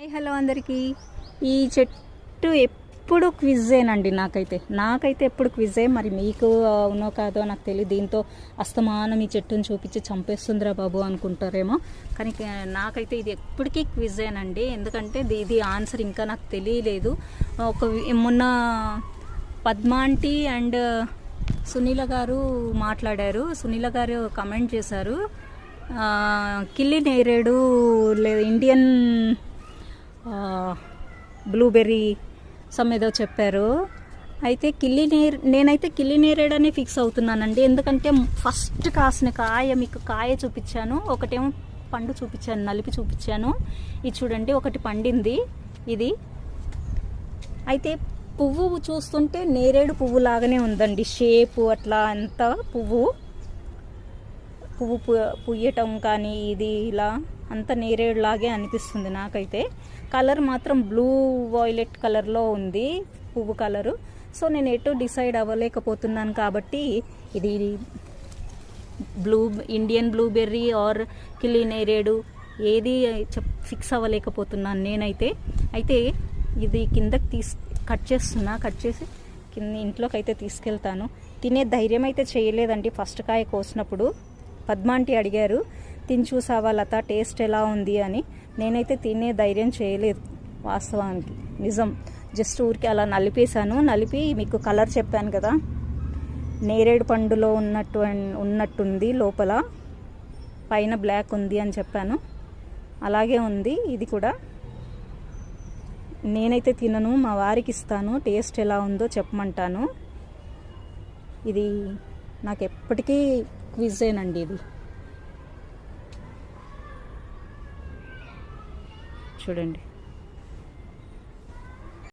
Hi hello అందరికీ. ఈ చెట్టు ఎప్పుడు క్విజేనండి. నాకైతే ఎప్పుడు క్విజే. మరి మీకు అవునో కాదో నాకు తెలియదు. దీంతో అస్తమానం ఈ చెట్టును చూపించి చంపేస్తుందిరా బాబు అనుకుంటారేమో, కానీ నాకైతే ఇది ఎప్పటికీ క్విజేనండి. ఎందుకంటే ఇది ఆన్సర్ ఇంకా నాకు తెలియలేదు. మొన్న పద్మాంటి అండ్ సునీల గారు మాట్లాడారు. సునీల గారు కమెంట్ చేశారు, కిల్లి నేరేడు లేదా ఇండియన్ బ్లూబెర్రీ ఏదో చెప్పారు. అయితే నేనైతే కిల్లి నేరేడనే ఫిక్స్ అవుతున్నానండి. ఎందుకంటే ఫస్ట్ కాసిన కాయ మీకు కాయ చూపించాను, ఒకటేమో పండు చూపించాను, నలిపి చూపించాను. ఇది చూడండి, ఒకటి పండింది ఇది. అయితే పువ్వు చూస్తుంటే నేరేడు పువ్వు లాగానే ఉందండి, షేపు అట్లా అంతా పువ్వు పుయ్యటం కానీ ఇది ఇలా అంత నేరేడు లాగే అనిపిస్తుంది నాకైతే. కలర్ మాత్రం బ్లూ వైలెట్ కలర్లో ఉంది పువ్వు కలరు. సో నేను ఎటు డిసైడ్ అవ్వలేకపోతున్నాను కాబట్టి ఇది ఇండియన్ బ్లూబెర్రీ ఆర్ కిల్లి నేరేడు ఏది ఫిక్స్ అవ్వలేకపోతున్నాను నేనైతే. అయితే ఇది కిందకి కట్ చేసి కింద ఇంట్లోకి అయితే తీసుకెళ్తాను. తినే ధైర్యం అయితే చేయలేదండి ఫస్ట్ కాయ కోసినప్పుడు. పద్మాంటి అడిగారు, తిని చూసావా లత టేస్ట్ ఎలా ఉంది అని. నేనైతే తినే ధైర్యం చేయలేదు వాస్తవానికి, నిజం. జస్ట్ ఊరికి అలా నలిపి మీకు కలర్ చెప్పాను కదా, నేరేడు పండులో ఉన్నట్టుంది, లోపల పైన బ్లాక్ ఉంది అని చెప్పాను. అలాగే ఉంది ఇది కూడా. నేనైతే తినను, మా వారికి ఇస్తాను, టేస్ట్ ఎలా ఉందో చెప్పమంటాను. ఇది నాకు ఎప్పటికీ క్విజేనండి ఇది. చూడండి.